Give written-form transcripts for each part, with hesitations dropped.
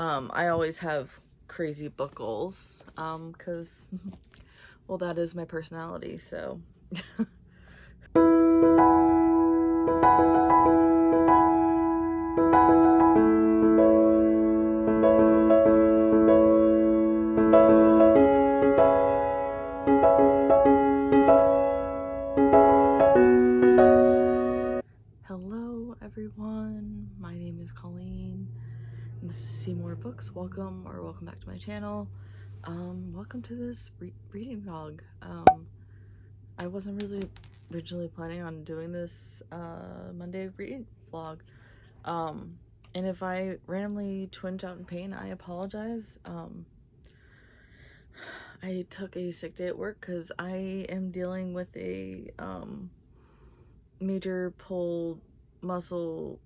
I always have crazy book goals, because, well, that is my personality, so. Hello, everyone. My name is Colleen, and this is Cmoore-Books. Welcome back to my channel. Welcome to this reading vlog. I wasn't really originally planning on doing this Monday reading vlog. And if I randomly twinge out in pain, I apologize. I took a sick day at work because I am dealing with a major pulled muscle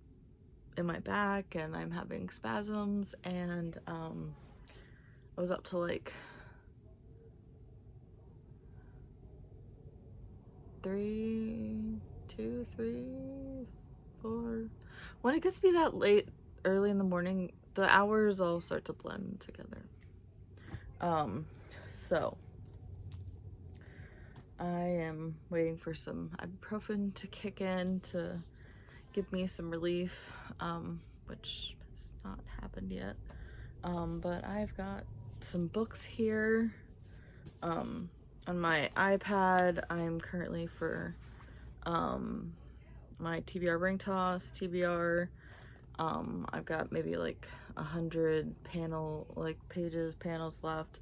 in my back, and I'm having spasms, and I was up to like 3, 2, 3, 4. When it gets to be that late, early in the morning, the hours all start to blend together. So I am waiting for some ibuprofen to kick in to give me some relief, which has not happened yet. But I've got some books here. On my iPad, I'm currently for my TBR ring toss, TBR. I've got maybe like 100 panels left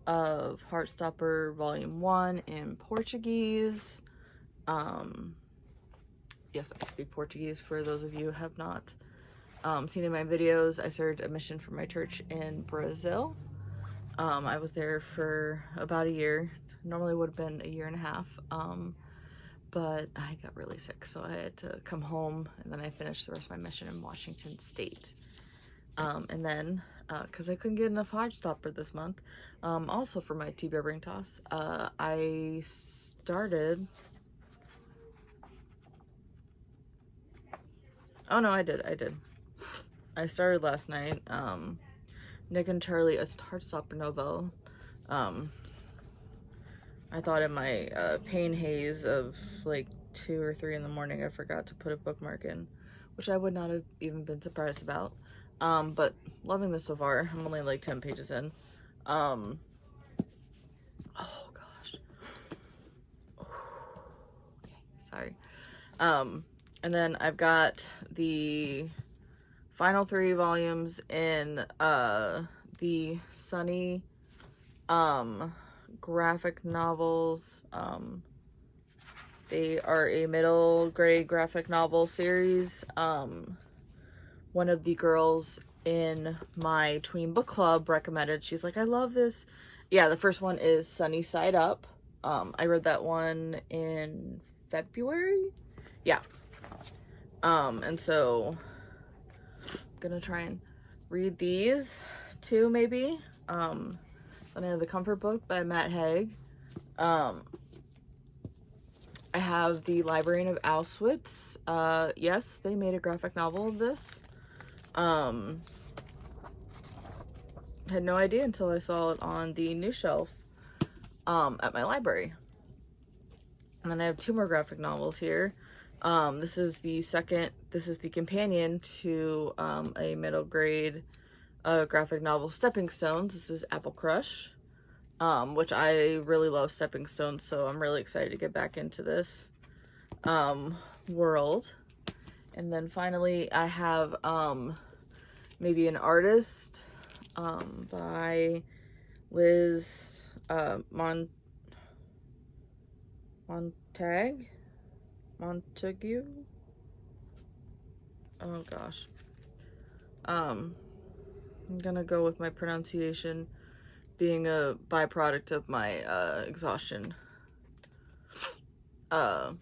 of Heartstopper Volume 1 in Portuguese. Yes, I speak Portuguese for those of you who have not seen in my videos. I served a mission for my church in Brazil. I was there for about a year. Normally would have been a year and a half. But I got really sick, so I had to come home, and then I finished the rest of my mission in Washington State. And then, because I couldn't get enough Heartstopper this month, also for my TBR ring toss, I started... Oh no, I did. I started last night, Nick and Charlie, a Heartstopper novel. I thought in my pain haze of like 2 or 3 in the morning, I forgot to put a bookmark in, which I would not have even been surprised about. But loving this so far. I'm only like 10 pages in. Oh gosh. Okay, sorry. And then I've got the final 3 volumes in the Sunny graphic novels. They are a middle grade graphic novel series. One of the girls in my tween book club recommended. She's like, I love this. Yeah, the first one is Sunny Side Up. I read that one in February. Yeah. And so I'm gonna try and read these 2 maybe. Then I have The Comfort Book by Matt Haig. I have The Librarian of Auschwitz. Yes, they made a graphic novel of this. Had no idea until I saw it on the new shelf at my library. And then I have 2 more graphic novels here. This is the companion to a middle grade graphic novel, Stepping Stones. This is Apple Crush, which I really love Stepping Stones, so I'm really excited to get back into this world. And then finally I have Maybe an Artist by Liz Montague. Oh gosh. I'm gonna go with my pronunciation being a byproduct of my exhaustion. So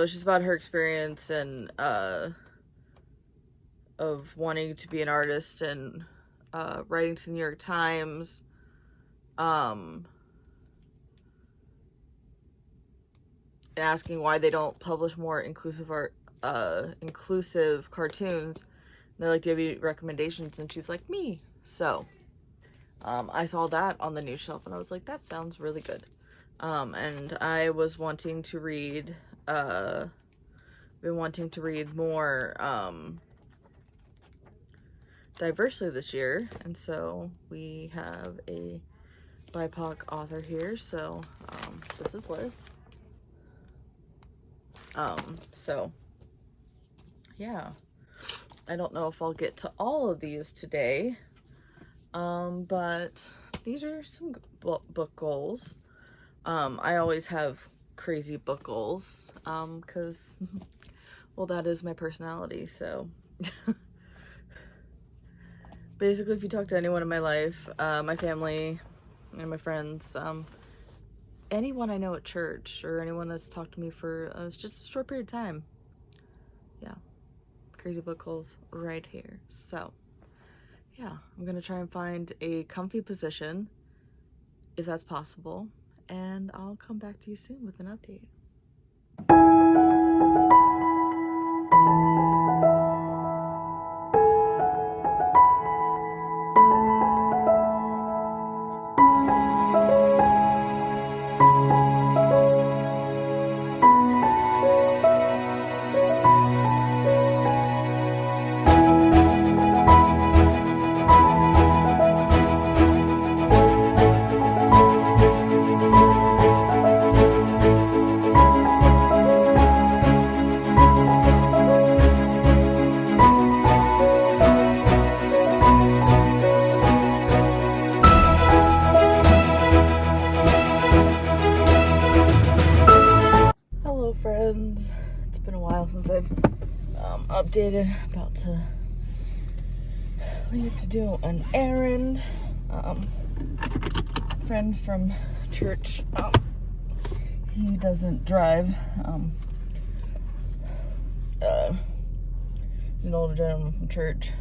it's just about her experience and of wanting to be an artist and writing to the New York Times, asking why they don't publish more inclusive art, inclusive cartoons, they're like, do you have any recommendations? And she's like, me. So I saw that on the new shelf and I was like, that sounds really good. And I was wanting to read, more diversely this year. And so we have a BIPOC author here. So this is Liz. So yeah, I don't know if I'll get to all of these today, but these are some book goals. I always have crazy book goals, because, well, that is my personality, so. Basically, if you talk to anyone in my life, my family and my friends, anyone I know at church, or anyone that's talked to me for just a short period of time, yeah, crazy book goals right here. So yeah, I'm gonna try and find a comfy position if that's possible, and I'll come back to you soon with an update. Hello friends, it's been a while since I've updated. About to leave to do an errand. Friend from church, he doesn't drive. He's an older gentleman from church.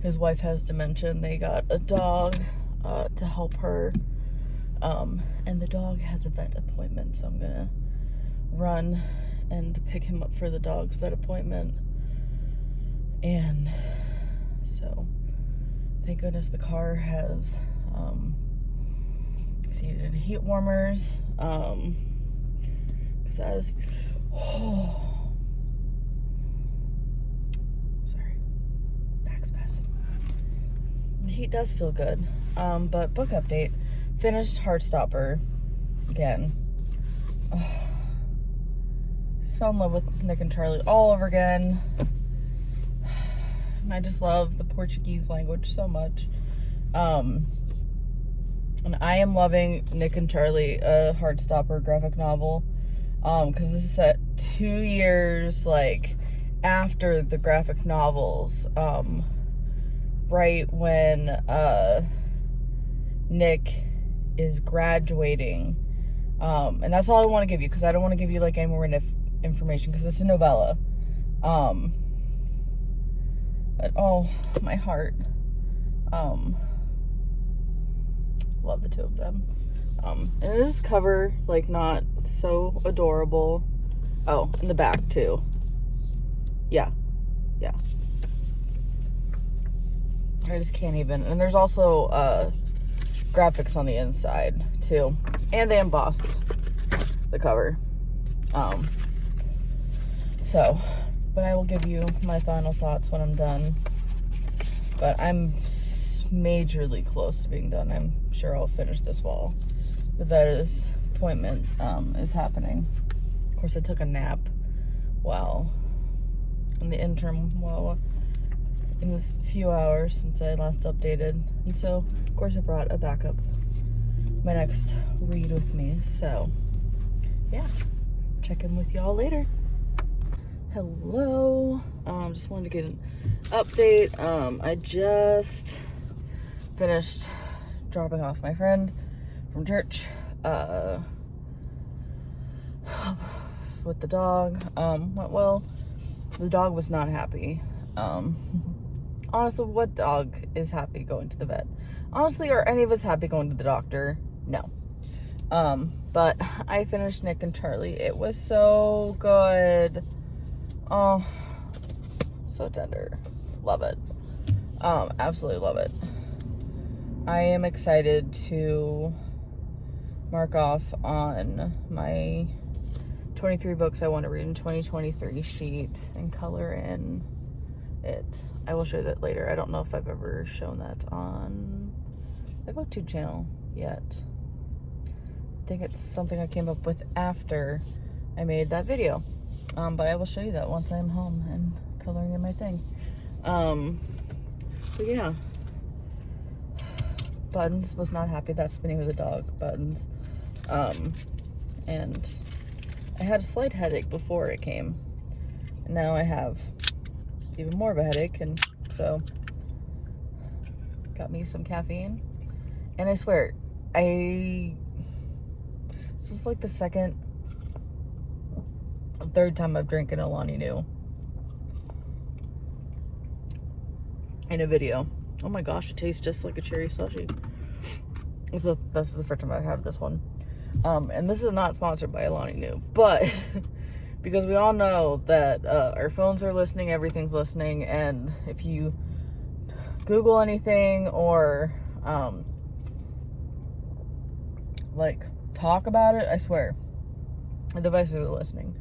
His wife has dementia, and they got a dog to help her. And the dog has a vet appointment, so I'm gonna run and pick him up for the dog's vet appointment. And so, thank goodness the car has seated heat warmers, because that is, sorry, back spasm. The heat does feel good. But book update. Finished Heartstopper again. Just fell in love with Nick and Charlie all over again. And I just love the Portuguese language so much. And I am loving Nick and Charlie, a Heartstopper graphic novel. Because this is set 2 years like after the graphic novels. Right when Nick is graduating, and that's all I want to give you, because I don't want to give you like any more information, because it's a novella. But oh, my heart, love the two of them. And this cover, like, not so adorable. Oh, in the back too. Yeah. I just can't even. And there's also graphics on the inside too, and they embossed the cover. So, but I will give you my final thoughts when I'm done. But I'm majorly close to being done. I'm sure I'll finish this fall. The vet's appointment is happening. Of course, I took a nap while in the interim, in a few hours since I last updated, and so of course I brought a backup, my next read with me. So yeah, check in with y'all later. Hello. Just wanted to get an update. I just finished dropping off my friend from church with the dog. Went well. The dog was not happy. Honestly, what dog is happy going to the vet? Honestly, are any of us happy going to the doctor? No. But I finished Nick and Charlie. It was so good. Oh, So tender. Love it. Absolutely love it. I am excited to mark off on my 23 books I want to read in 2023 sheet and color in it. I will show you that later. I don't know if I've ever shown that on my booktube channel yet. I think it's something I came up with after I made that video. But I will show you that once I'm home and coloring in my thing. But yeah. Buttons was not happy. That's the name of the dog, Buttons. And I had a slight headache before it came. And now I have even more of a headache, and so got me some caffeine. And I swear, this is like the third time I've drinking Alani Nu in a video. Oh my gosh, it tastes just like a cherry slushie. This is the first time I have this one. And this is not sponsored by Alani Nu, but because we all know that our phones are listening, everything's listening, and if you Google anything or like talk about it, I swear the devices are listening.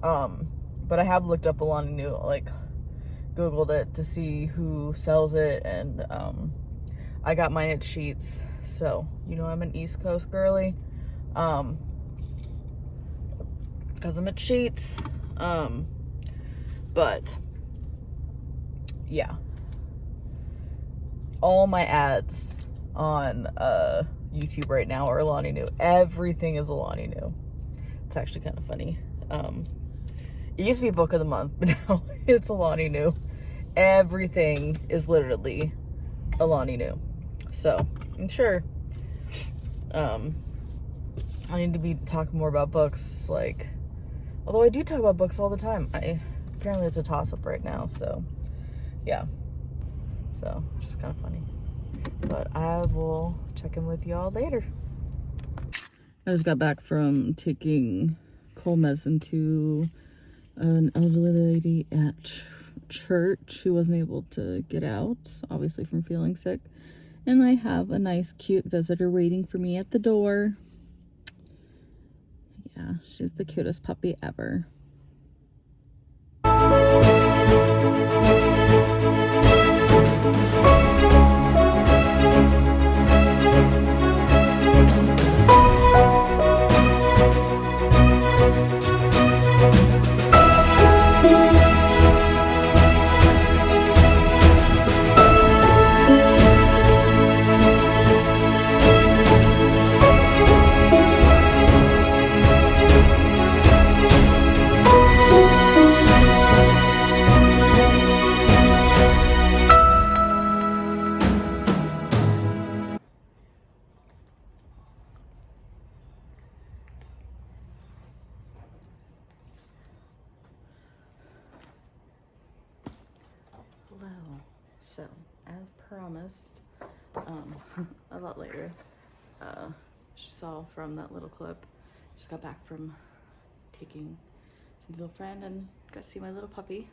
But I have looked up Alani Nu, like Googled it to see who sells it, and I got mine at Sheetz, so you know I'm an East Coast girly. Because I'm at Sheetz. But yeah, all my ads on YouTube right now are Alani Nu. Everything is Alani Nu. It's actually kind of funny. It used to be book of the month, but now it's Alani Nu. Everything is literally Alani Nu. So I'm sure I need to be talking more about books, like, although I do talk about books all the time. Apparently it's a toss-up right now, so yeah. So it's just kind of funny. But I will check in with y'all later. I just got back from taking cold medicine to an elderly lady at church who wasn't able to get out, obviously from feeling sick. And I have a nice, cute visitor waiting for me at the door. Yeah, she's the cutest puppy ever. Hello. So, as promised, a lot later, she saw from that little clip, just got back from taking some little friend and got to see my little puppy.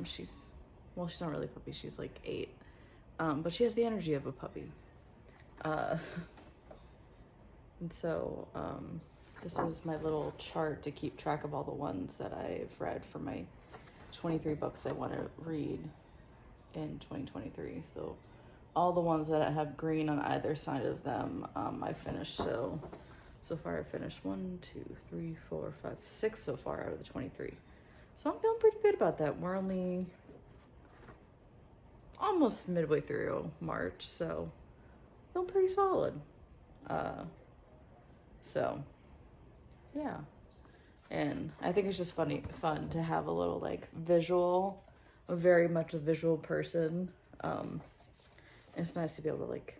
She's not really a puppy, she's like 8, but she has the energy of a puppy. And so, this is my little chart to keep track of all the ones that I've read for my 23 books I want to read in 2023. So all the ones that have green on either side of them, I finished. So far I finished 1, 2, 3, 4, 5, 6 so far out of the 23. So I'm feeling pretty good about that. We're only almost midway through March, so feeling pretty solid. So yeah. And I think it's just fun to have a little like visual. I'm very much a visual person. It's nice to be able to like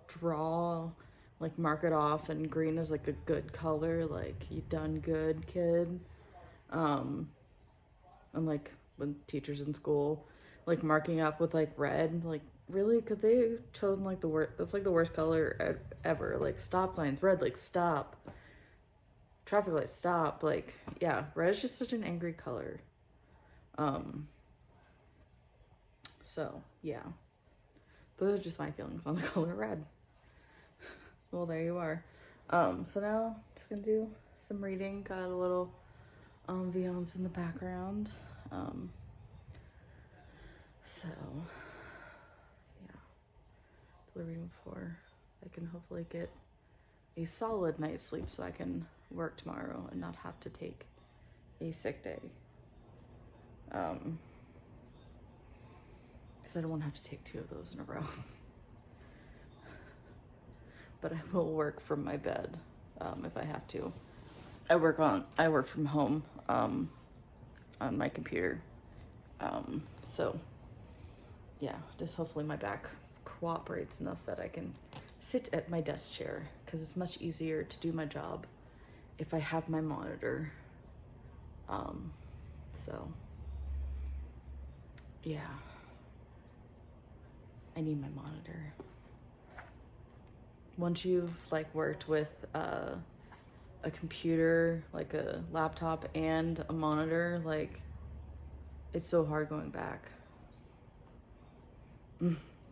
draw, like mark it off, and green is like a good color, like you done good, kid. And like when teachers in school like marking up with like red, like really, could they have chosen like the worst? That's like the worst color ever. Like stop signs, red, like stop. Traffic lights, stop. Like, yeah, red is just such an angry color. So, yeah. Those are just my feelings on the color red. Well, there you are. So now I'm just gonna do some reading. Got a little ambiance in the background. So yeah, do the reading before I can hopefully get a solid night's sleep so I can work tomorrow and not have to take a sick day. Because I don't want to have to take 2 of those in a row. But I will work from my bed if I have to. I work from home on my computer. So yeah, just hopefully my back cooperates enough that I can sit at my desk chair, because it's much easier to do my job if I have my monitor. So yeah, I need my monitor. Once you've like worked with a computer, like a laptop and a monitor, like it's so hard going back.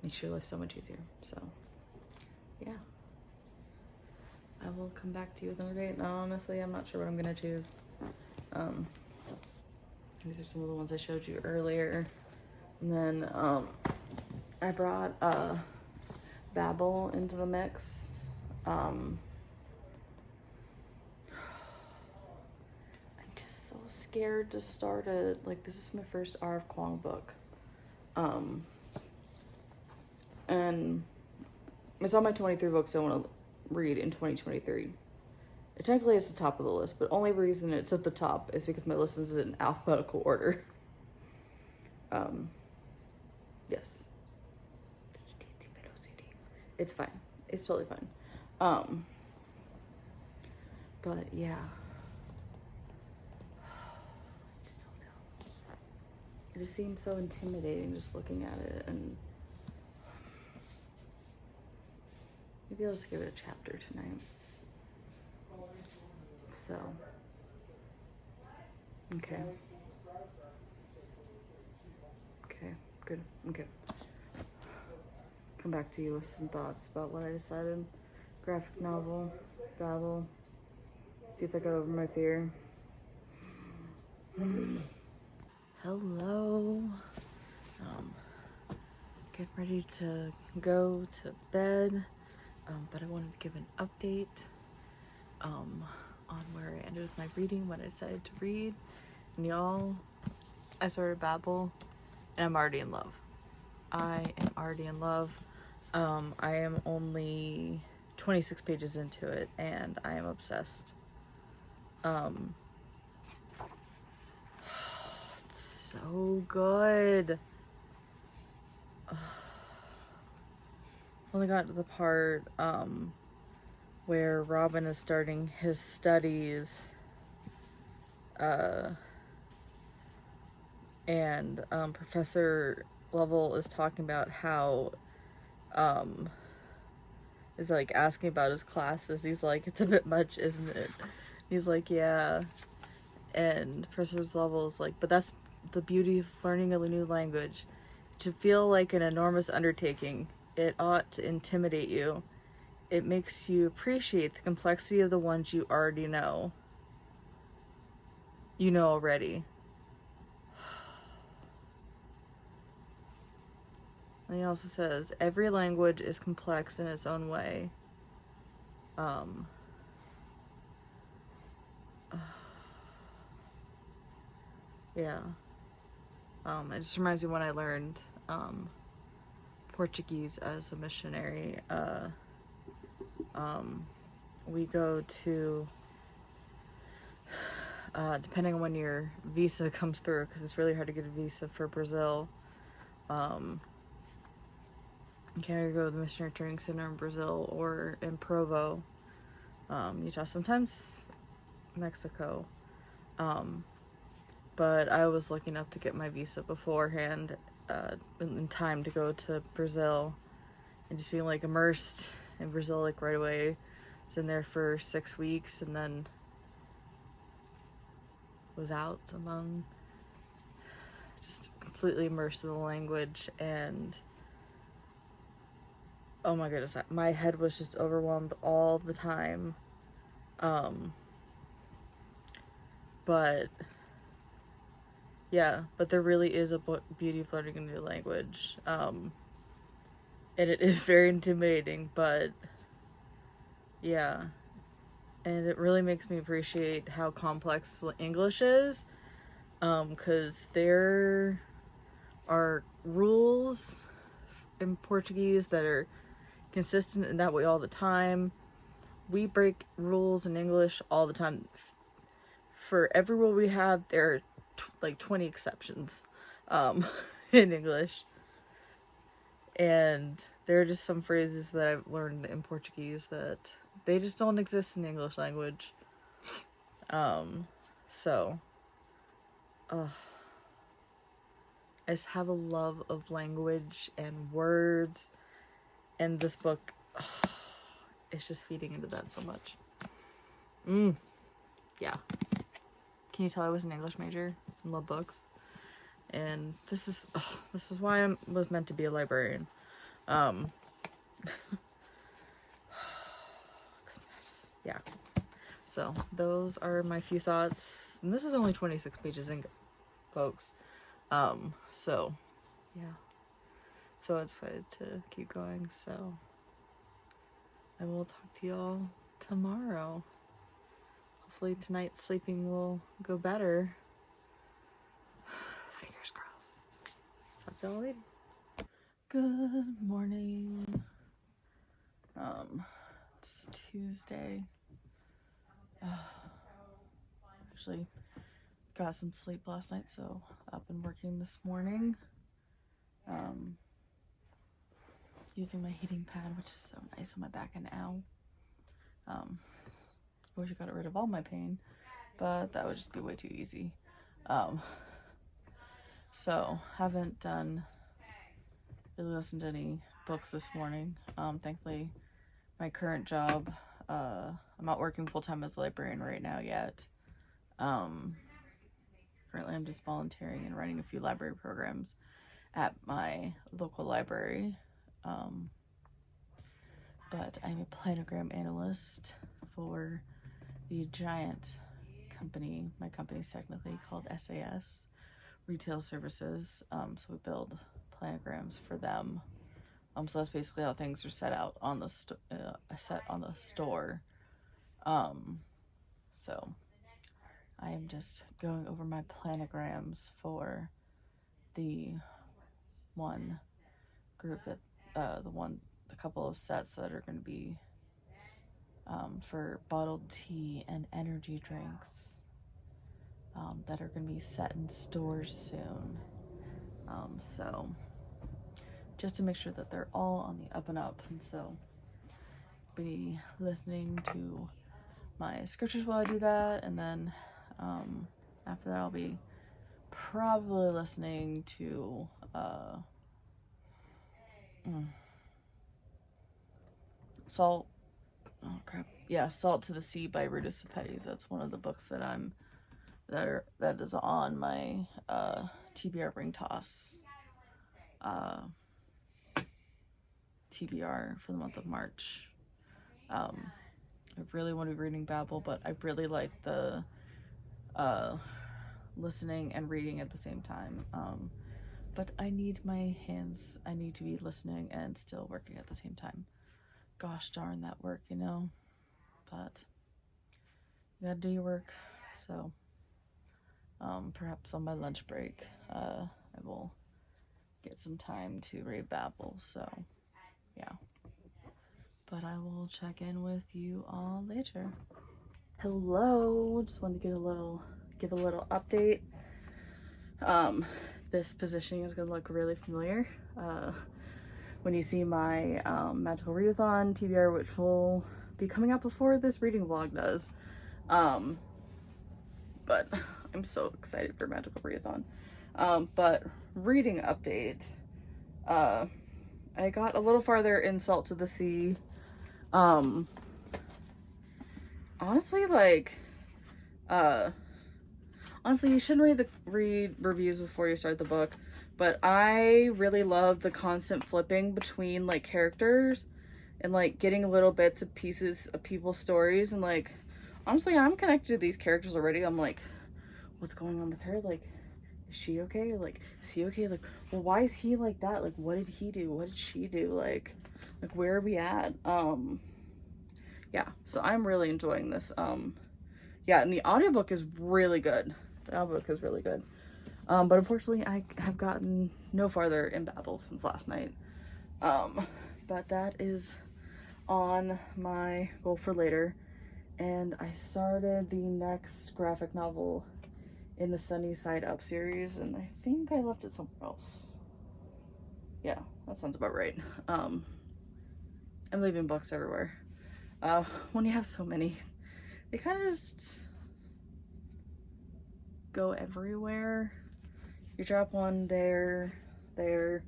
Makes your life so much easier. So yeah, I will come back to you with another date. Now, honestly, I'm not sure what I'm gonna choose. These are some of the ones I showed you earlier. And then I brought Babbel into the mix. I'm just so scared to start it. Like, this is my first R.F. Kuang book. And it's on my 23 books I want to read in 2023. It technically is the top of the list, but only reason it's at the top is because my list is in alphabetical order. Yes. Just a teensy bit OCD. It's fine. It's totally fine. But yeah. I just don't know. It just seems so intimidating just looking at it, and maybe I'll just give it a chapter tonight. So, okay. Okay, good. Okay. Come back to you with some thoughts about what I decided. Graphic novel, Babbel. See if I got over my fear. Hello. Get ready to go to bed. But I wanted to give an update on where I ended with my reading, what I decided to read. And y'all, I started Babbel, and I'm already in love. I am already in love. I am only 26 pages into it, and I am obsessed. It's so good. Only got to the part where Robin is starting his studies, and Professor Lovell is talking about how is like asking about his classes. He's like, it's a bit much, isn't it? He's like, yeah. And Professor Lovell's like, but that's the beauty of learning a new language. To feel like an enormous undertaking, it ought to intimidate you. It makes you appreciate the complexity of the ones you already know. You know already. And he also says, every language is complex in its own way. Yeah. It just reminds me when I learned Portuguese as a missionary. We go to, depending on when your visa comes through, because it's really hard to get a visa for Brazil. You can either go to the Missionary Training Center in Brazil or in Provo, Utah, sometimes Mexico. But I was lucky enough to get my visa beforehand, in time to go to Brazil, and just being like immersed in Brazil like right away. I was in there for 6 weeks and then was out among just completely immersed in the language, and oh my goodness, my head was just overwhelmed all the time. But yeah, but there really is a beauty of learning a new language. And it is very intimidating, but yeah. And it really makes me appreciate how complex English is, because there are rules in Portuguese that are consistent in that way all the time. We break rules in English all the time. For every rule we have, there are like 20 exceptions in English. And there are just some phrases that I've learned in Portuguese that they just don't exist in the English language. So I just have a love of language and words, and this book is just feeding into that so much. Yeah. Can you tell I was an English major and love books? And this is why I was meant to be a librarian. Goodness. Yeah. So those are my few thoughts. And this is only 26 pages in, folks. So yeah. So excited to keep going. So I will talk to y'all tomorrow. Hopefully tonight's sleeping will go better. Fingers crossed. Talk to y'all later. Good morning. It's Tuesday. Actually got some sleep last night, so up and working this morning. Using my heating pad, which is so nice on my back and ow. I wish I got rid of all my pain, but that would just be way too easy. So haven't really listened to any books this morning. Thankfully, my current job, I'm not working full-time as a librarian right now yet. Currently I'm just volunteering and running a few library programs at my local library. But I'm a planogram analyst for the giant company. My company's technically called SAS, Retail Services. So we build planograms for them. So that's basically how things are set out on the store. So I am just going over my planograms for the one group that a couple of sets that are going to be for bottled tea and energy drinks that are going to be set in stores soon. So just to make sure that they're all on the up and up, and so be listening to my scriptures while I do that, and then after that I'll be probably listening to Salt to the Sea by Rita Sepetys. That's one of the books that is on my TBR ring toss TBR for the month of March. I really want to be reading Babel, but I really like the listening and reading at the same time. But I need my hands. I need to be listening and still working at the same time. Gosh darn that work, you know. But you gotta do your work. So perhaps on my lunch break, I will get some time to read Babel. So yeah. But I will check in with you all later. Hello. Just wanted to give a little update. This positioning is gonna look really familiar when you see my Magical Readathon TBR, which will be coming out before this reading vlog does. But I'm so excited for Magical Readathon. But reading update. I got a little farther in Salt to the Sea. Honestly, you shouldn't read reviews before you start the book. But I really love the constant flipping between like characters and like getting little bits of pieces of people's stories. And like, honestly, I'm connected to these characters already. I'm like, what's going on with her? Like, is she okay? Like, is he okay? Like, well, why is he like that? Like, what did he do? What did she do? Like where are we at? Yeah, so I'm really enjoying this. Yeah, and the audiobook is really good. The audiobook is really good. But unfortunately, I have gotten no farther in Babel since last night. But that is on my goal for later. And I started the next graphic novel in the Sunny Side Up series, and I think I left it somewhere else. Yeah, that sounds about right. I'm leaving books everywhere. When you have so many, they kind of just go everywhere. You drop one there. That's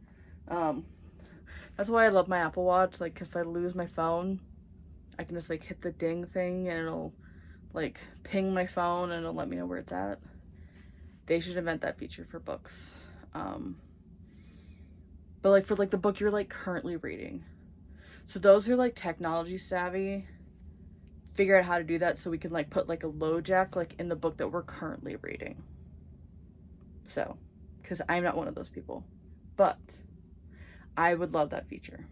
why I love my Apple Watch. Like, if I lose my phone, I can just like hit the ding thing and it'll like ping my phone and it'll let me know where it's at. They should invent that feature for books. But like for like the book you're like currently reading. So those who are like technology savvy, figure out how to do that so we can like put like a low jack like in the book that we're currently reading. So, because I'm not one of those people, but I would love that feature.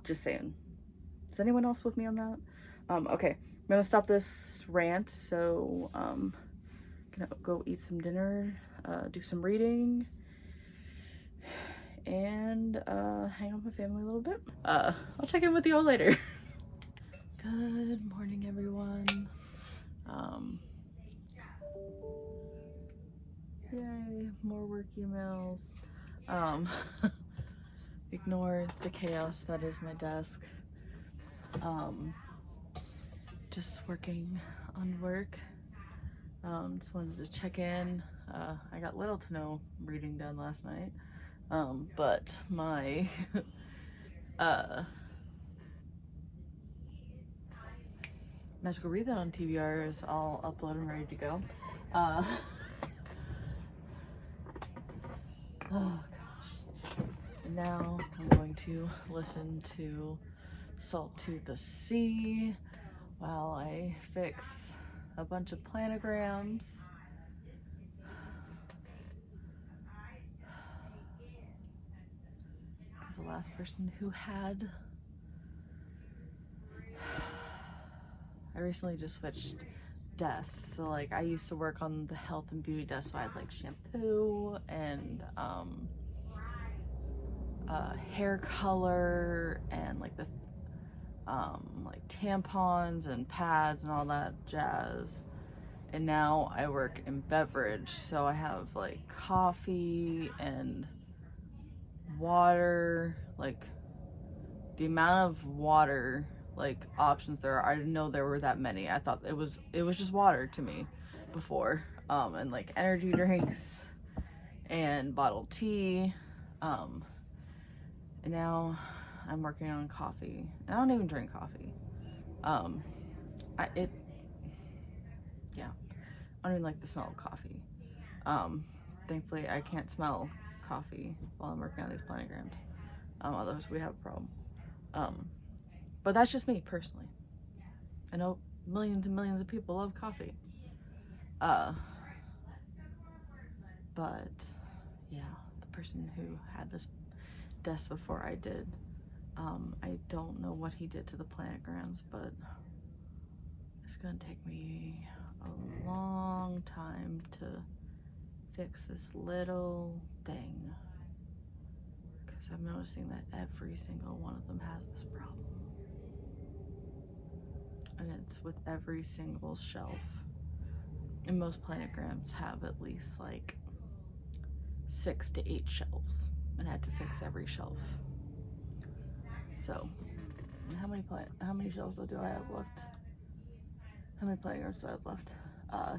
Just saying. Is anyone else with me on that? Okay, I'm gonna stop this rant. So, gonna go eat some dinner, do some reading, and hang out with my family a little bit. I'll check in with you all later. Good morning, everyone. Yay, more work emails. Ignore the chaos that is my desk. Just working on work. Just wanted to check in. I got little to no reading done last night. But my Magical Read That on TBR is all uploaded and ready to go. Oh gosh. And now I'm going to listen to Salt to the Sea while I fix a bunch of planograms. Because the last person who had... I recently just switched desks. So like I used to work on the health and beauty desk, so I had like shampoo and hair color and like the like tampons and pads and all that jazz. And now I work in beverage, so I have like coffee and water. Like the amount of water like options there are, I didn't know there were that many. I thought it was just water to me before. And like energy drinks and bottled tea. And now I'm working on coffee. I don't even drink coffee. I don't even like the smell of coffee. Thankfully I can't smell coffee while I'm working on these planograms. Otherwise we'd have a problem. But that's just me personally. I know millions and millions of people love coffee. But yeah, the person who had this desk before I did, I don't know what he did to the planograms, but it's gonna take me a long time to fix this little thing, because I'm noticing that every single one of them has this problem. And it's with every single shelf. And most planograms have at least like 6 to 8 shelves, and I had to fix every shelf. So, how many shelves do I have left? How many planograms do I have left?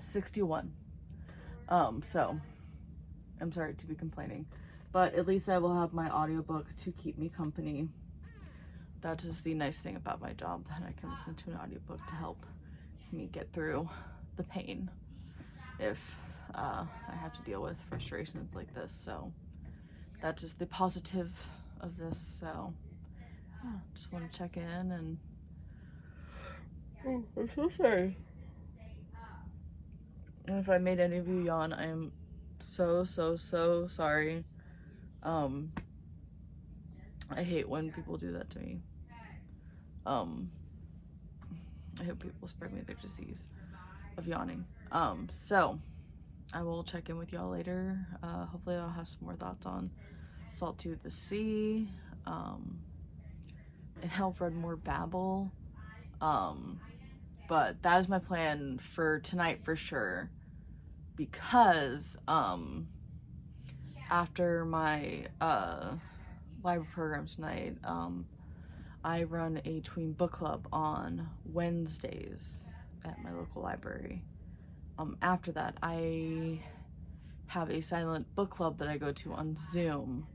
61. So, I'm sorry to be complaining, but at least I will have my audiobook to keep me company. That is the nice thing about my job, that I can listen to an audiobook to help me get through the pain if I have to deal with frustrations like this, so that's just the positive of this. So yeah, just want to check in and I'm so sorry. And if I made any of you yawn, I am so sorry. I hate when people do that to me. I hope people spread me their disease of yawning. So I will check in with y'all later. Hopefully I'll have some more thoughts on Salt to the Sea, and how I've read more Babel. But that is my plan for tonight for sure, because after my library program tonight, I run a tween book club on Wednesdays at my local library. After that, I have a silent book club that I go to on Zoom.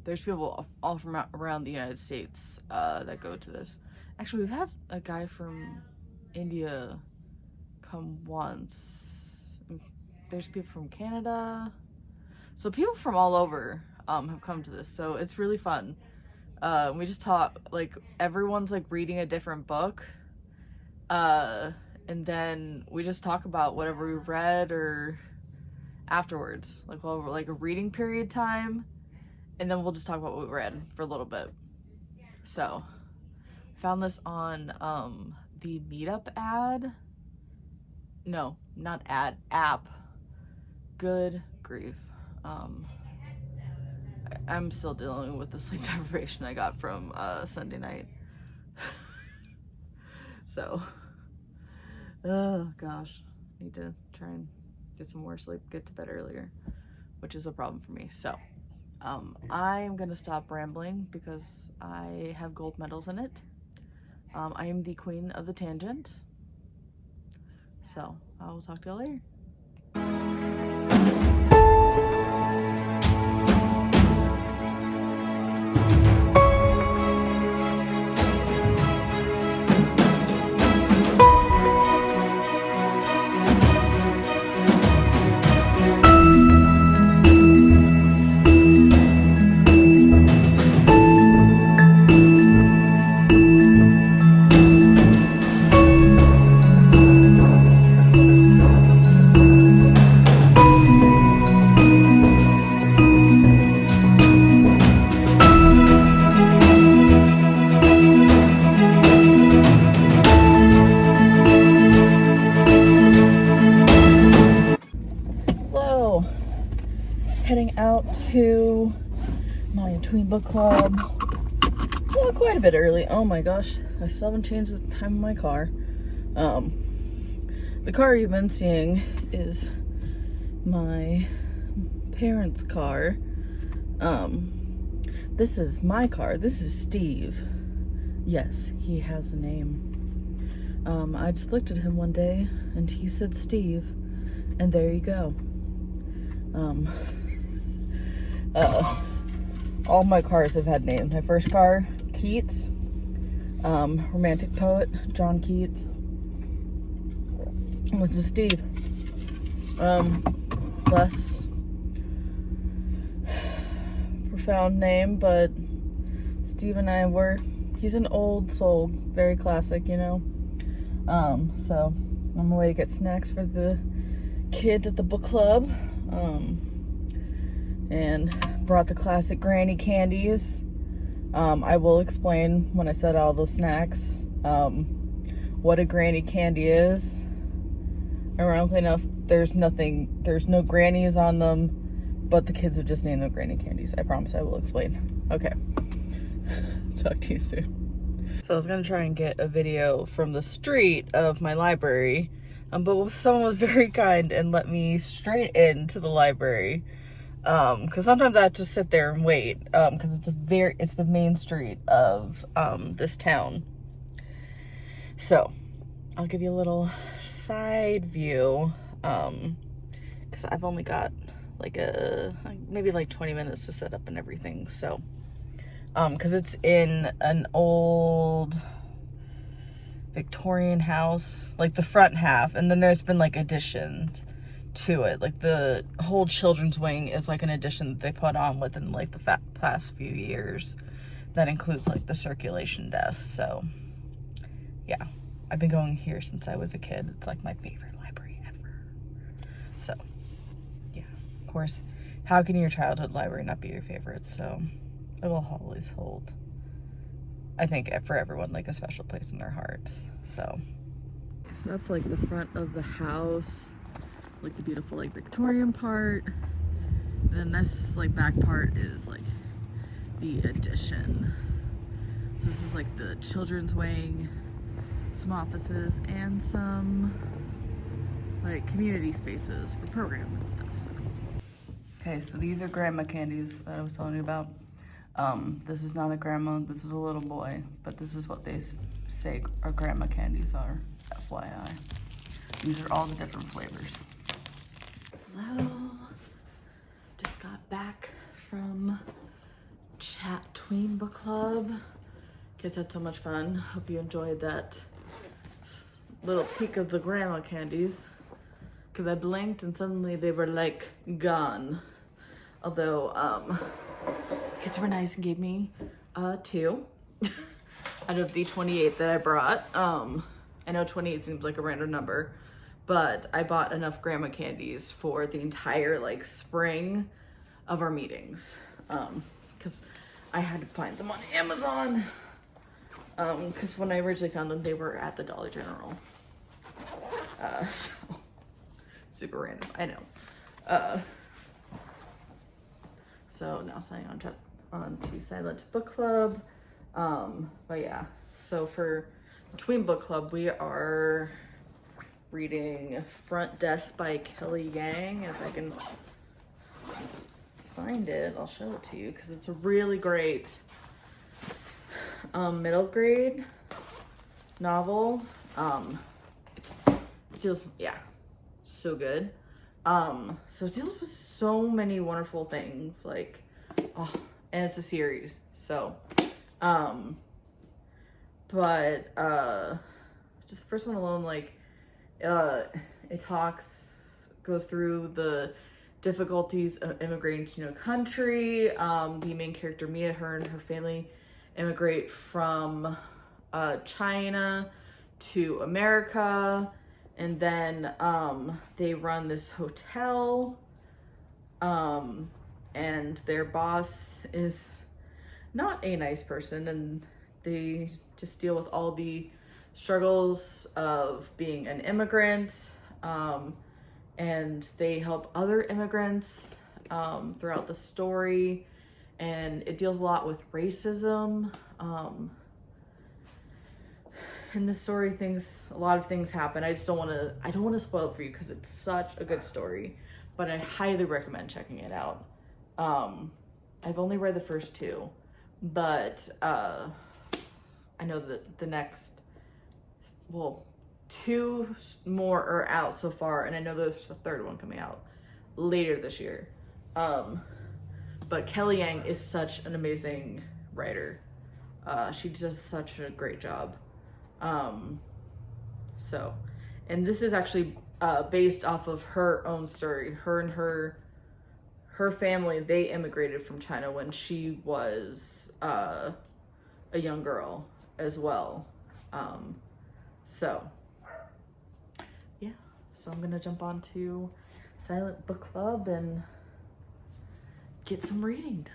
There's people all from around the United States that go to this. Actually, we've had a guy from India come once. There's people from Canada. So people from all over have come to this. So it's really fun. We just talk, like, everyone's like reading a different book. And then we just talk about whatever we read or afterwards. Like, we'll have like a reading period time. And then we'll just talk about what we read for a little bit. So found this on the Meetup app. Good grief. I'm still dealing with the sleep deprivation I got from Sunday night. So, oh gosh, need to try and get some more sleep, get to bed earlier, which is a problem for me. So I am gonna stop rambling because I have gold medals in it. I am the queen of the tangent. So I will talk to y'all later. Hello, heading out to my tween book club. Well, quite a bit early. Oh my gosh, I still haven't changed the time of my car. The car you've been seeing is my parents' car. This is my car. This is Steve. Yes, he has a name. I just looked at him one day and he said Steve, and there you go. All my cars have had names. My first car, Keats, romantic poet, John Keats, was a Steve. Less profound name, but Steve and I he's an old soul, very classic, you know. So I'm on my way to get snacks for the kids at the book club. And brought the classic granny candies. I will explain when I said all the snacks, what a granny candy is. Ironically enough, there's no grannies on them, but the kids have just named them granny candies. I promise I will explain. Okay. Talk to you soon. So I was gonna try and get a video from the street of my library, but someone was very kind and let me straight into the library. Because sometimes I have to sit there and wait, because it's the main street of this town. So I'll give you a little side view, because I've only got like maybe like 20 minutes to set up and everything. So because it's in an old Victorian house, like the front half, and then there's been like additions. to it. Like the whole children's wing is like an addition that they put on within like the past few years. That includes like the circulation desk. So yeah, I've been going here since I was a kid. It's like my favorite library ever. So yeah, of course, how can your childhood library not be your favorite? So it will always hold, I think, for everyone, like a special place in their heart. So that's like the front of the house, like the beautiful like Victorian part. And then this like back part is like the addition. This is like the children's wing, some offices, and some like community spaces for program and stuff. So. Okay, so these are grandma candies that I was telling you about. This is not a grandma, this is a little boy, but this is what they say our grandma candies are, FYI. These are all the different flavors. Hello, just got back from Tween Book Club. Kids had so much fun. Hope you enjoyed that little peek of the grandma candies, because I blinked and suddenly they were like gone. Although kids were nice and gave me 2 out of the 28 that I brought. I know 28 seems like a random number, but I bought enough grandma candies for the entire like spring of our meetings, because I had to find them on Amazon, because when I originally found them they were at the Dollar General. So super random, I know. So now signing on to Silent Book Club. But yeah, so for Tween Book Club, we are reading Front Desk by Kelly Yang. If I can find it, I'll show it to you, because it's a really great middle grade novel. It deals, yeah, so good. So it deals with so many wonderful things, like, oh, and it's a series, so, but, just the first one alone, like, it goes through the difficulties of immigrating to a new country. The main character, Mia, her and her family immigrate from, China to America. And then they run this hotel, and their boss is not a nice person, and they just deal with all the struggles of being an immigrant, and they help other immigrants throughout the story, and it deals a lot with racism. In this story, a lot of things happen. I don't want to spoil it for you because it's such a good story, but I highly recommend checking it out. I've only read the first 2, but I know that the next, 2 more are out so far, and I know there's a 3rd one coming out later this year. But Kelly Yang is such an amazing writer. She does such a great job. So, and this is actually based off of her own story. Her and her family, they immigrated from China when she was a young girl as well. So yeah, so I'm gonna jump on to Silent Book Club and get some reading done.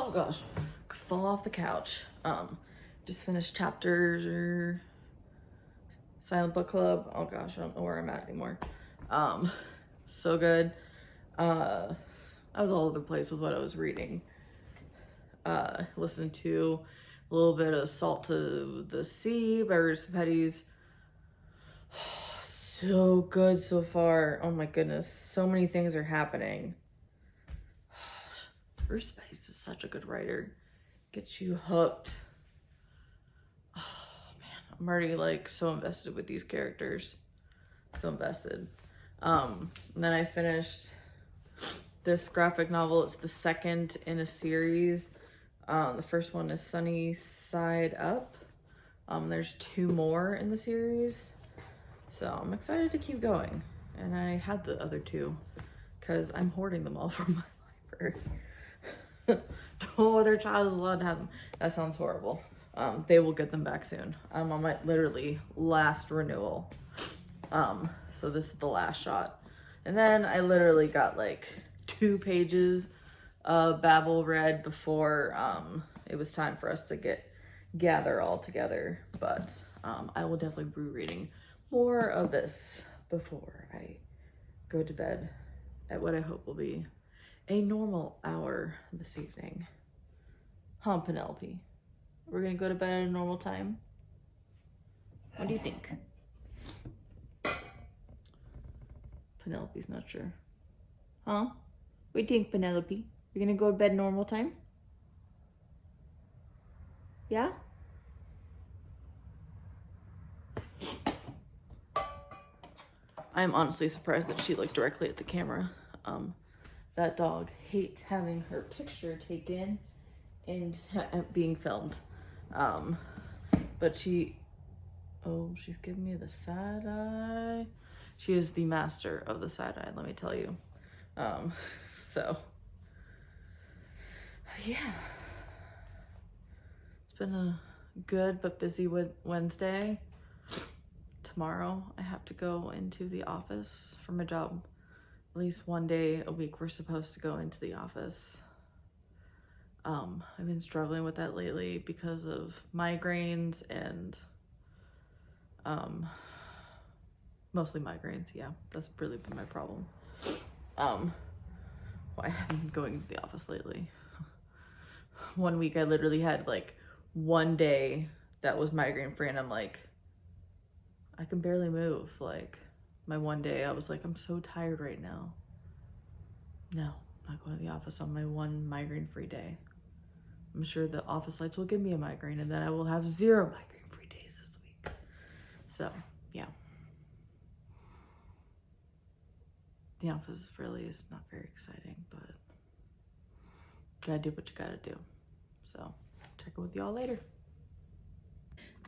oh gosh, could fall off the couch. Just finished chapter Silent Book Club. Oh gosh, I don't know where I'm at anymore. So good. I was all over the place with what I was reading. Listened to a little bit of Salt to the Sea by Roots and Petty's. So good so far. Oh my goodness, so many things are happening. Roots and Petty's is such a good writer. Gets you hooked. Oh man, I'm already like so invested with these characters. So invested. And then I finished this graphic novel. It's the second in a series. The first one is Sunny Side Up. There's 2 more in the series. So I'm excited to keep going. And I had the other 2 because I'm hoarding them all from my library. No other child is allowed to have them. That sounds horrible. They will get them back soon. I'm on my literally last renewal. So this is the last shot. And then I literally got like 2 pages of Babel read before it was time for us to gather all together. But I will definitely be reading more of this before I go to bed at what I hope will be a normal hour this evening. Huh, Penelope? We're gonna go to bed at a normal time? What do you think? Penelope's not sure. Huh? What do you think, Penelope? You're gonna go to bed normal time? Yeah? I'm honestly surprised that she looked directly at the camera. That dog hates having her picture taken and being filmed. But she's giving me the side eye. She is the master of the side eye, let me tell you. So yeah, it's been a good but busy Wednesday. Tomorrow I have to go into the office for my job. At least one day a week we're supposed to go into the office. I've been struggling with that lately because of migraines and mostly migraines. Yeah, that's really been my problem. I haven't been going to the office lately. One week I literally had like one day that was migraine free and I'm like, I can barely move. Like my one day I was like, I'm so tired right now. No, I'm not going to the office on my one migraine free day. I'm sure the office lights will give me a migraine and then I will have 0 migraine free days this week. So yeah. The office really is not very exciting, but gotta do what you gotta do. So check in with y'all later.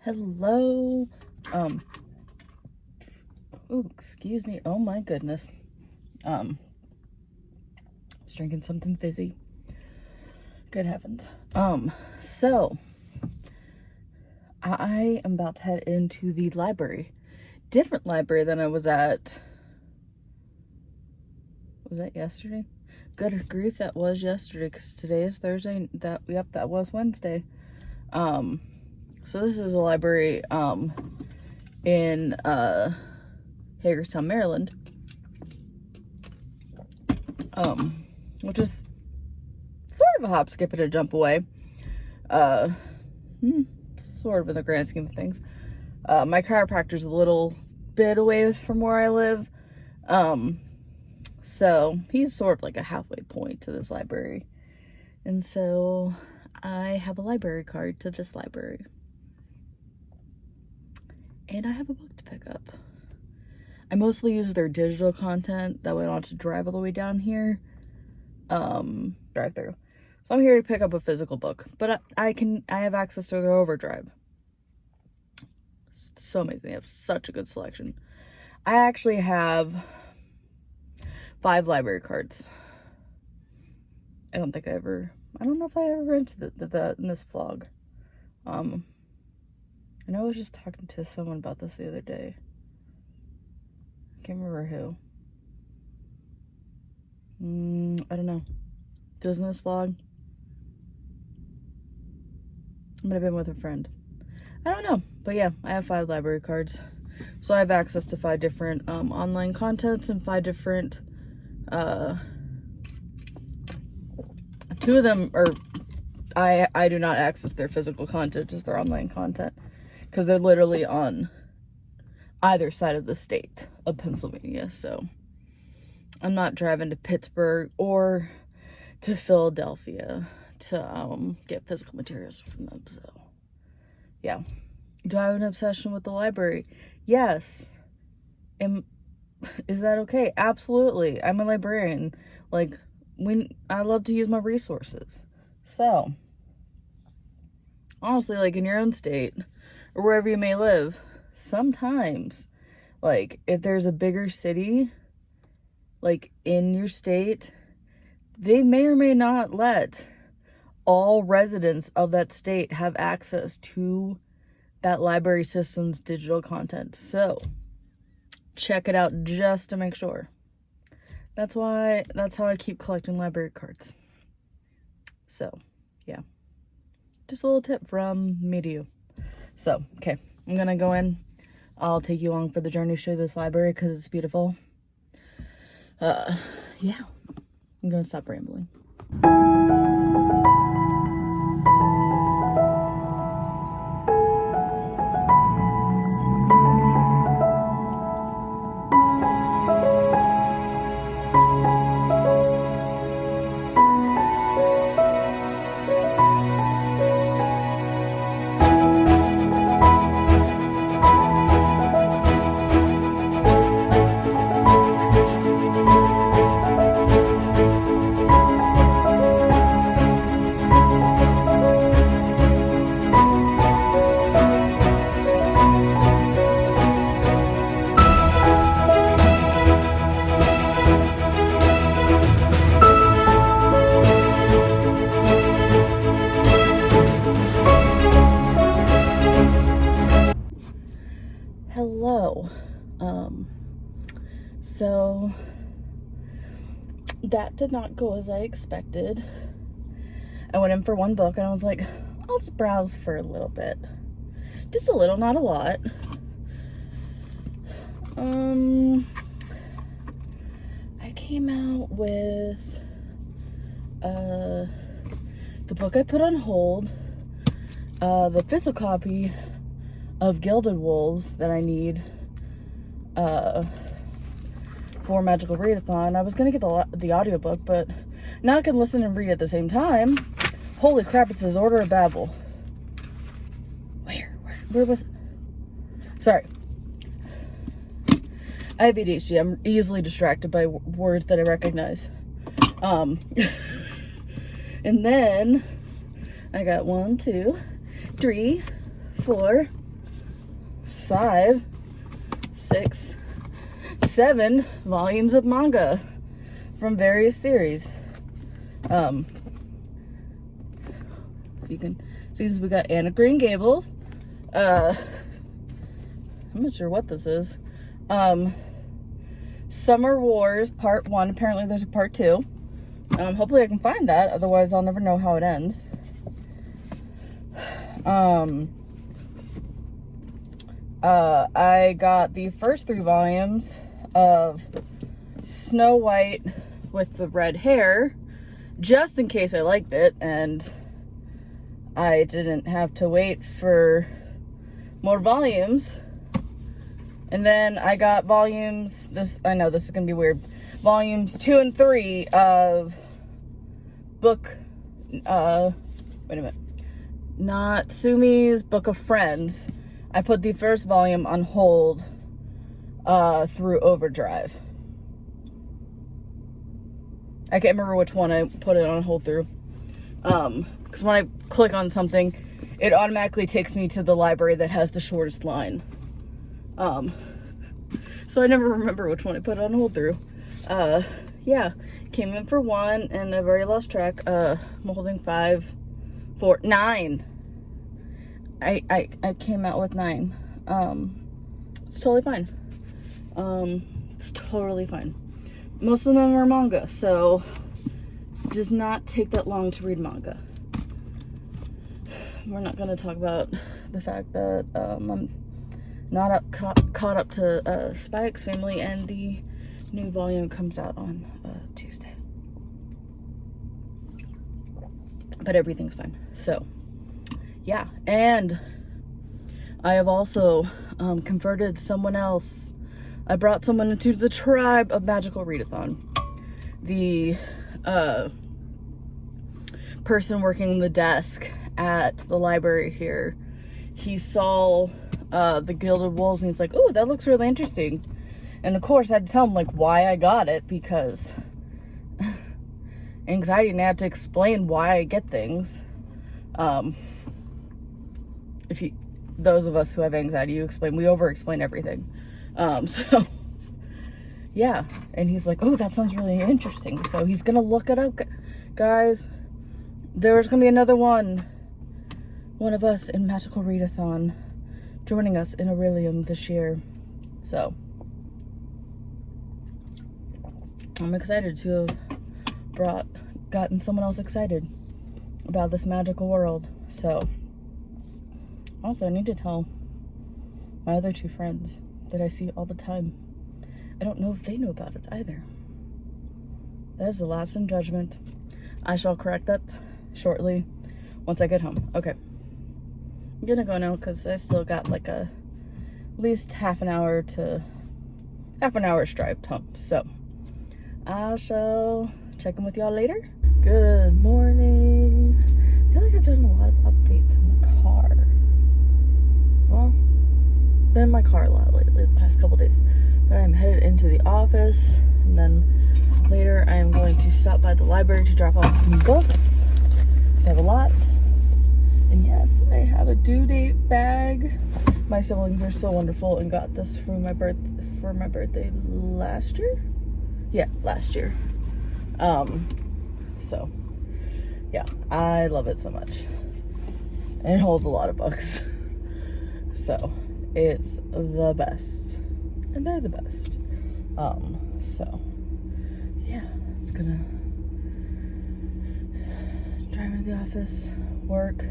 Hello. Oh, excuse me. Oh my goodness. I was drinking something fizzy. Good heavens. So I am about to head into the library. Different library than I was at. Was that yesterday? Good grief, that was yesterday because today is Thursday. That was Wednesday. So this is a library in Hagerstown, Maryland. Which is sort of a hop, skip, and a jump away. Sort of in the grand scheme of things. My chiropractor's a little bit away from where I live. So he's sort of like a halfway point to this library. And so I have a library card to this library. And I have a book to pick up. I mostly use their digital content. That way I don't have to drive all the way down here. Drive through. So I'm here to pick up a physical book. But I have access to their Overdrive. So amazing. They have such a good selection. I actually have 5 library cards. I don't know if I ever mentioned that in this vlog. I know I was just talking to someone about this the other day. I can't remember who. I don't know. If it was in this vlog, But I've been with a friend. I don't know. But yeah, I have 5 library cards. So I have access to 5 different online contents and 5 different, 2 of them are, I do not access their physical content, just their online content. Because they're literally on either side of the state of Pennsylvania. So I'm not driving to Pittsburgh or to Philadelphia to get physical materials from them. So yeah. Do I have an obsession with the library? Yes. Is that okay? Absolutely. I'm a librarian. Like, I love to use my resources. So honestly, like in your own state or wherever you may live, sometimes, like, if there's a bigger city, like, in your state, they may or may not let all residents of that state have access to that library system's digital content. So, check it out just to make sure. That's how I keep collecting library cards. So, yeah. Just a little tip from me to you. So, okay. I'm gonna go in. I'll take you along for the journey, show you this library because it's beautiful. Yeah. I'm gonna stop rambling. Hello. So that did not go as I expected. I went in for one book and I was like, I'll just browse for a little bit. Just a little, not a lot. I came out with the book I put on hold, the physical copy of Gilded Wolves that I need for Magical Readathon. I was gonna get the audiobook, but now I can listen and read at the same time. Holy crap, it says Order of Babel. Where was it? Sorry. I have ADHD. I'm easily distracted by words that I recognize. And then I got 1, 2, 3, 4, 5, 6, 7 volumes of manga from various series. You can see this. We got Anne of Green Gables. I'm not sure what this is. Summer Wars Part 1. Apparently there's a Part 2. Hopefully I can find that. Otherwise I'll never know how it ends. I got the first 3 volumes of Snow White with the red hair, just in case I liked it, and I didn't have to wait for more volumes. And then I got volumes, I know this is gonna be weird, volumes 2 and 3 of book, wait a minute, Natsumi's Book of Friends. I put the first volume on hold through Overdrive. I can't remember which one I put it on hold through. Because when I click on something, it automatically takes me to the library that has the shortest line. So I never remember which one I put it on hold through. Yeah, came in for 1 and I've already lost track. I'm holding 5, 4, 9. I came out with 9. It's totally fine. It's totally fine. Most of them are manga, so it does not take that long to read manga. we're not going to talk about the fact that I'm not caught up to Spy X Family, and the new volume comes out on Tuesday. But everything's fine. So, yeah. And I have also converted someone else. I brought someone into the tribe of Magical Readathon. The person working the desk at the library here, he saw the Gilded Wolves and he's like, "Oh, that looks really interesting." And of course I had to tell him like why I got it, because anxiety, and I had to explain why I get things. Those of us who have anxiety, we over explain everything. So yeah, and he's like, "Oh, that sounds really interesting." So he's gonna look it up, guys. There's gonna be another one of us in Magical Readathon joining us in Aurelium this year. So I'm excited to have gotten someone else excited about this magical world. So also, I need to tell my other two friends that I see all the time. I don't know if they know about it either. That is a lapse in judgment. I shall correct that shortly once I get home. Okay. I'm gonna go now because I still got like at least half an hour's drive home. So I shall check in with y'all later. Good morning. I feel like I've done a lot of updates in the car. Well, been in my car a lot lately, the past couple days. But I'm headed into the office, and then later I am going to stop by the library to drop off some books, because I have a lot. And yes, I have a due date bag. My siblings are so wonderful and got this for my birthday last year. Yeah, last year. So yeah, I love it so much. And it holds a lot of books. So it's the best. And they're the best. So yeah, it's gonna drive into the office, work.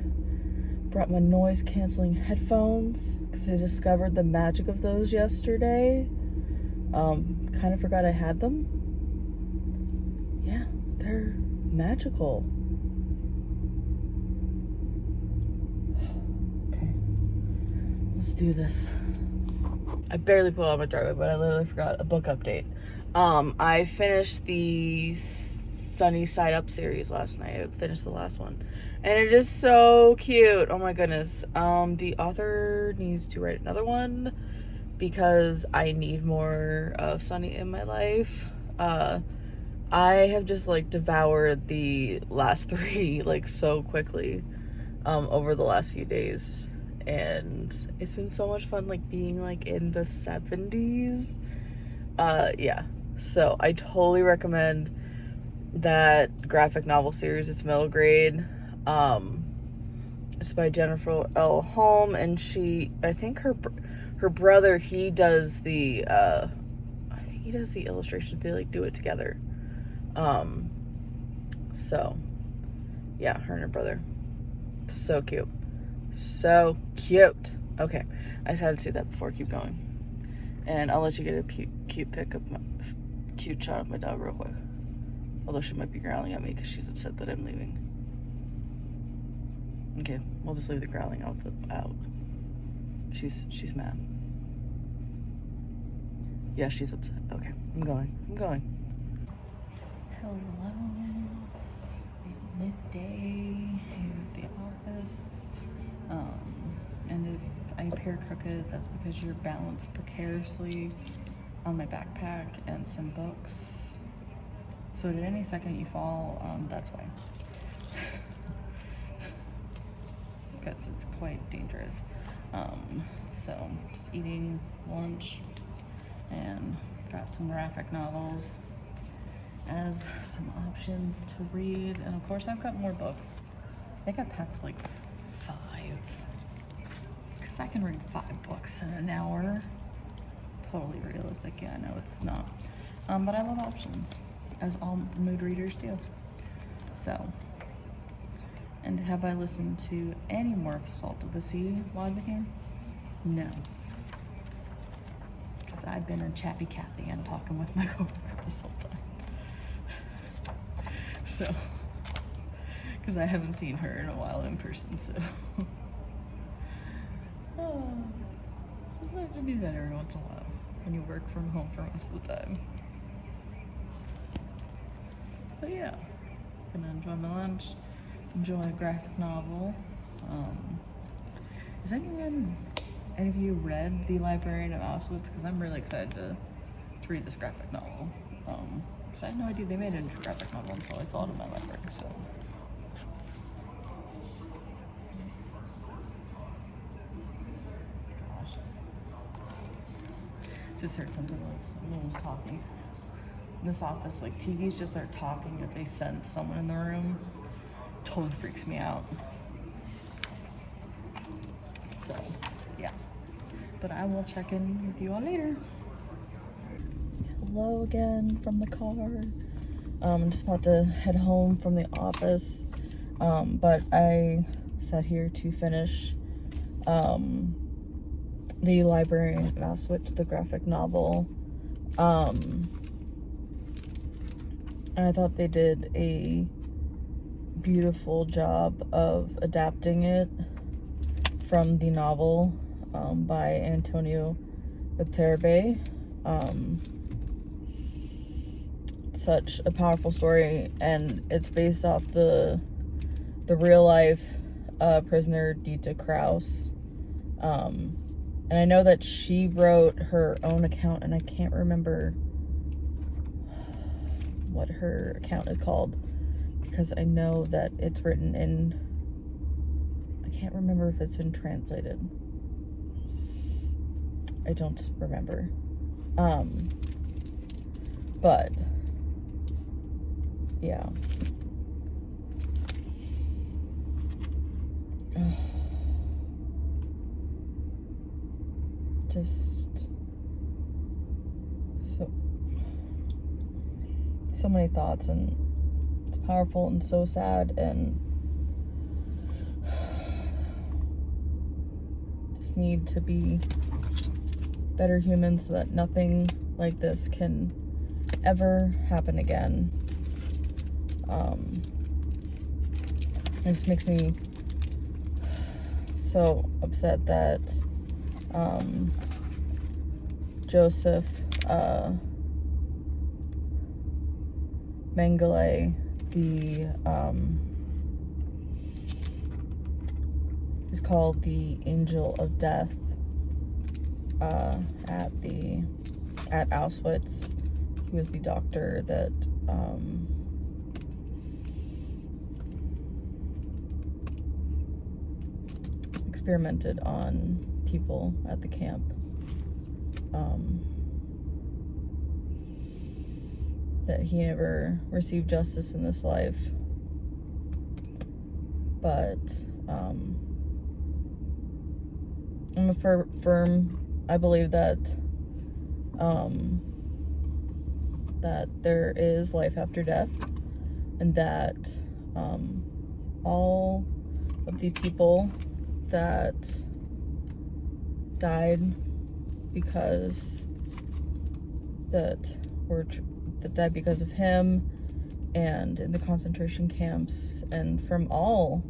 Brought my noise canceling headphones because I discovered the magic of those yesterday. Kind of forgot I had them. Yeah, they're magical. Okay, let's do this. I barely pulled out my driveway, but I literally forgot a book update. I finished the Sunny Side Up series last night. I finished the last one, and it is so cute. Oh my goodness. The author needs to write another one because I need more of Sunny in my life. I have just like devoured the last three like so quickly over the last few days, and it's been so much fun like being like in the 70s. Yeah, so I totally recommend that graphic novel series. It's middle grade. It's by Jennifer L. Holm, and I think her brother, he does the illustrations. They like do it together. So yeah, her and her brother, so cute, so cute. Okay, I just had to say that before I keep going, and I'll let you get a cute shot of my dog real quick. Although she might be growling at me because she's upset that I'm leaving. Okay, we'll just leave the growling outfit out. She's mad. Yeah, she's upset. Okay, I'm going. Hello. It's midday here at the office. And if I appear crooked, that's because you're balanced precariously on my backpack and some books. So at any second you fall, that's why. Because it's quite dangerous. So just eating lunch and got some graphic novels as some options to read. And of course I've got more books. I think I packed like 5. Because I can read 5 books in an hour. Totally realistic. Yeah, I know it's not. But I love options, as all mood readers do. So, And have I listened to any more of Salt of the Sea while I've been here? No. Because I've been a chatty Cathy and talking with my coworker this whole time. So, because I haven't seen her in a while in person, so. Oh, it's nice to do that every once in a while when you work from home for most of the time. But yeah, gonna enjoy my lunch, enjoy a graphic novel. Has any of you read The Librarian of Auschwitz? Because I'm really excited to read this graphic novel. Because I had no idea they made it into a graphic novel until I saw it in my library, so. Gosh. Just heard something like someone was talking. In this office, like TVs just start talking if they sense someone in the room. Totally freaks me out. So, yeah. But I will check in with you all later. Hello again from the car. I'm just about to head home from the office. But I sat here to finish The Librarian of Auschwitz, the graphic novel. I thought they did a beautiful job of adapting it from the novel by Antonio Viterbe. Such a powerful story, and it's based off the real life prisoner Dita Kraus. And I know that she wrote her own account, and I can't remember what her account is called, because I know that it's written in, I can't remember if it's been translated. I don't remember. But yeah. Just so many thoughts, and it's powerful and so sad, and just need to be better humans so that nothing like this can ever happen again. It just makes me so upset that Joseph Mengele, is called the Angel of Death at Auschwitz. He was the doctor that experimented on people at the camp. That he never received justice in this life, but I'm a firm. I believe that that there is life after death, and that all of the people that died that died because of him, and in the concentration camps, and from all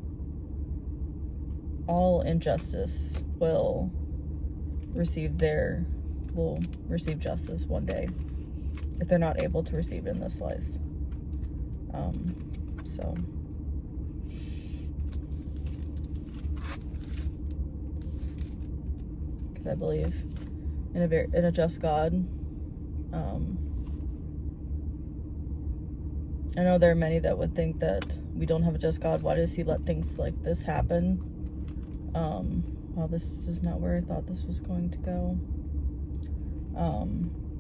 injustice will receive justice one day if they're not able to receive it in this life. So because I believe in a just God. I know there are many that would think that we don't have a just God. Why does he let things like this happen? Well, this is not where I thought this was going to go.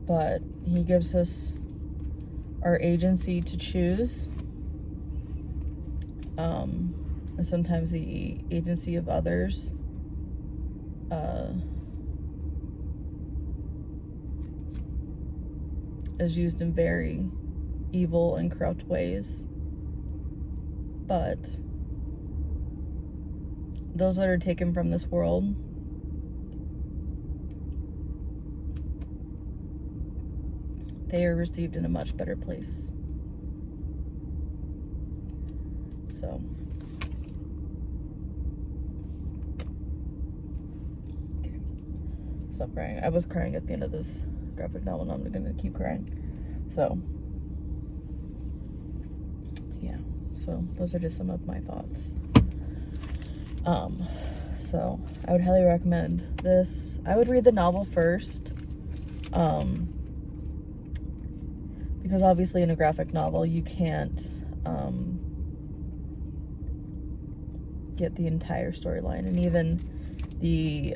But he gives us our agency to choose. And sometimes the agency of others is used in very evil and corrupt ways, but those that are taken from this world, they are received in a much better place. So, okay. Stop crying. I was crying at the end of this graphic novel, and I'm gonna keep crying. So, yeah. So, those are just some of my thoughts. So I would highly recommend this. I would read the novel first, because obviously in a graphic novel you can't get the entire storyline, and even the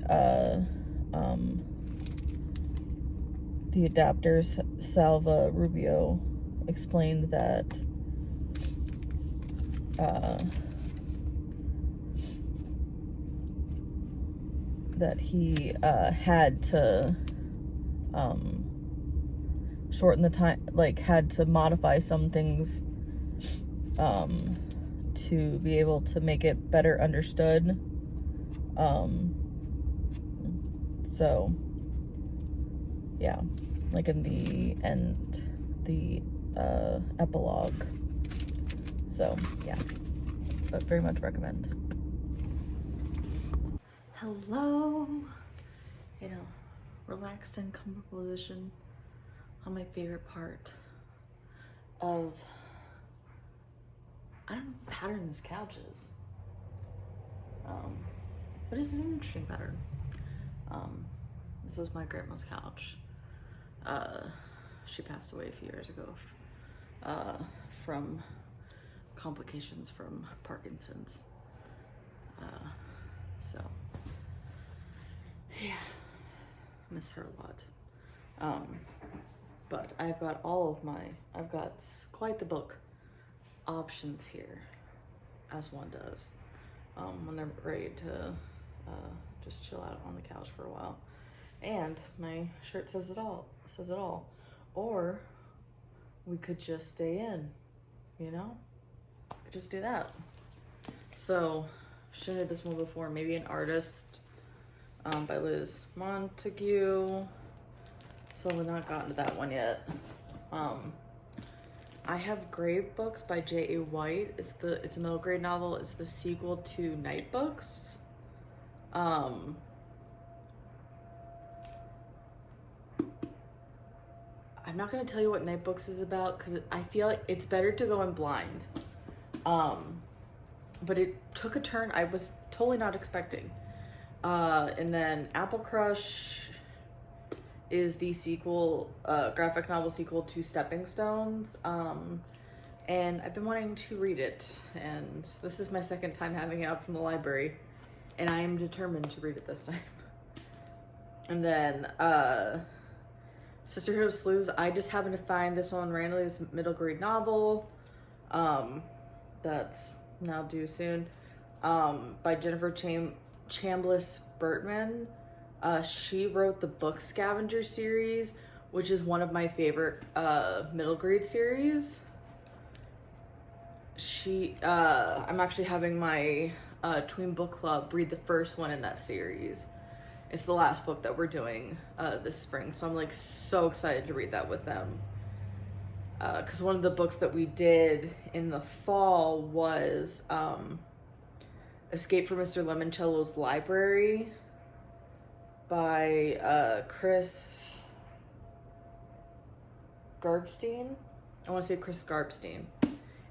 adapters, Salva Rubio, explained that he had to shorten the time, like had to modify some things to be able to make it better understood. So yeah, like in the end, the epilogue. So yeah, but very much recommend. Hello, in a relaxed and comfortable position on my favorite part of, I don't know what pattern this couch is, but it's an interesting pattern. This was my grandma's couch. She passed away a few years ago from complications from Parkinson's. So yeah, miss her a lot. But I've got I've got quite the book options here, as one does, when they're ready to just chill out on the couch for a while. And my shirt says it all. Or we could just stay in, you know? We could just do that. So, should have this one before. Maybe An Artist by Liz Montague. So we've not gotten to that one yet. I have Grave Books by J.A. White. It's a middle grade novel. It's the sequel to Night Books. I'm not gonna tell you what Night Books is about because I feel like it's better to go in blind. But it took a turn I was totally not expecting. And then Apple Crush is the sequel, graphic novel sequel to Stepping Stones. And I've been wanting to read it, and this is my second time having it out from the library, and I am determined to read it this time. And then Sisterhood of Sleuths, I just happened to find this one randomly, this middle grade novel that's now due soon, by Jennifer Chambliss Bertman. She wrote the Book Scavenger series, which is one of my favorite middle grade series. I'm actually having my tween book club read the first one in that series. It's the last book that we're doing this spring, so I'm like so excited to read that with them. Because one of the books that we did in the fall was Escape from Mr. Lemoncello's Library by Chris Garbstein. I want to say Chris Garbstein.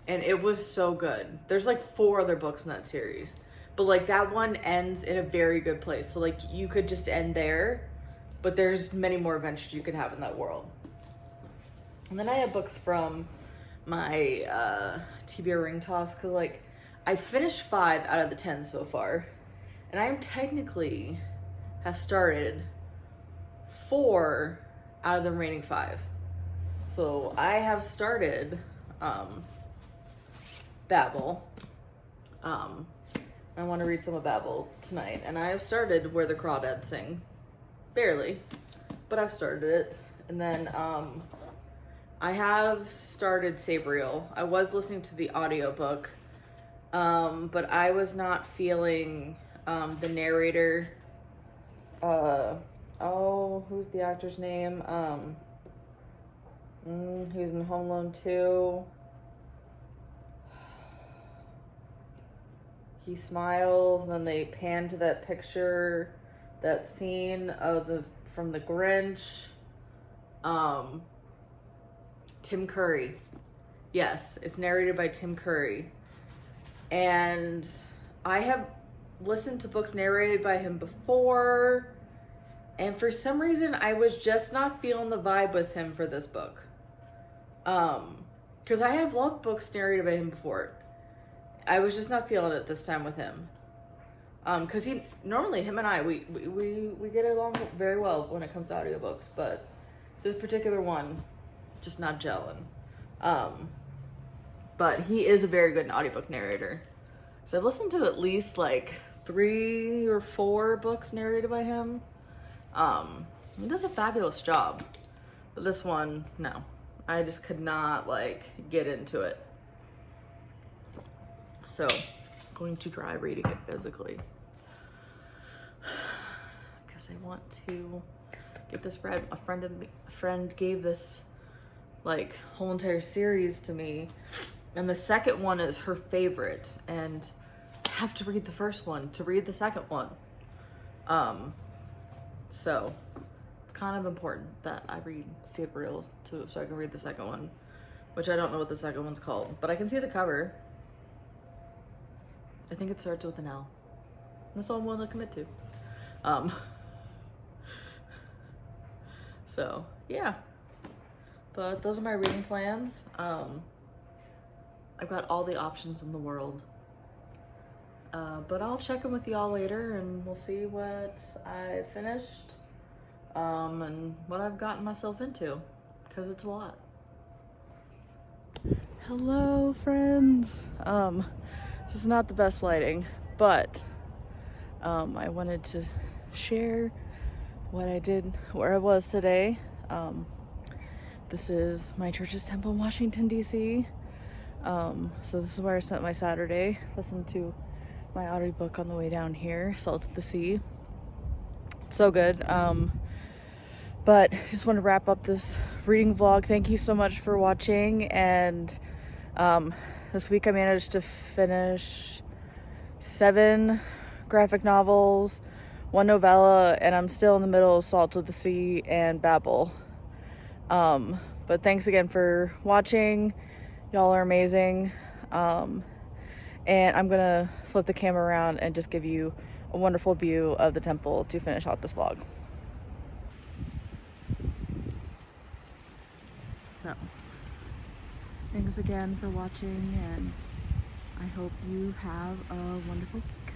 And it was so good. There's like 4 other books in that series. But like that one ends in a very good place. So like you could just end there, but there's many more adventures you could have in that world. And then I have books from my TBR ring toss, because like I finished 5 out of the 10 so far. And I am technically have started 4 out of the remaining 5. So I have started Babel. I want to read some of Babel tonight, and I have started Where the Crawdads Sing. Barely, but I've started it. And then I have started Sabriel. I was listening to the audiobook, but I was not feeling The narrator, who's the actor's name? He's in Home Alone 2. He smiles, and then they pan to that picture, that scene of from The Grinch. Tim Curry. Yes, it's narrated by Tim Curry. And I have listened to books narrated by him before, and for some reason I was just not feeling the vibe with him for this book. Because I have loved books narrated by him before. I was just not feeling it this time with him. Because him and I, we get along very well when it comes to audiobooks, but this particular one, just not gelling. But he is a very good audiobook narrator. So I've listened to at least like 3 or 4 books narrated by him. He does a fabulous job. But this one, no. I just could not get into it. So I'm going to try reading it physically. Because I want to get this read. A friend gave this whole entire series to me, and the second one is her favorite, and I have to read the first one to read the second one. So it's kind of important that I read See It Reels so I can read the second one, which I don't know what the second one's called, but I can see the cover. I think it starts with an L. That's all I'm willing to commit to. So yeah, but those are my reading plans. I've got all the options in the world, but I'll check in with y'all later, and we'll see what I finished, and what I've gotten myself into, because it's a lot. Hello, friends. This is not the best lighting, but I wanted to share what I did, where I was today. This is my church's temple in Washington, D.C. So this is where I spent my Saturday. Listened to my audiobook on the way down here, Salt of the Sea. So good. But just want to wrap up this reading vlog. Thank you so much for watching. And this week I managed to finish 7 graphic novels, 1 novella, and I'm still in the middle of Salt of the Sea and Babel. But thanks again for watching. Y'all are amazing. And I'm gonna flip the camera around and just give you a wonderful view of the temple to finish out this vlog. So, thanks again for watching, and I hope you have a wonderful week.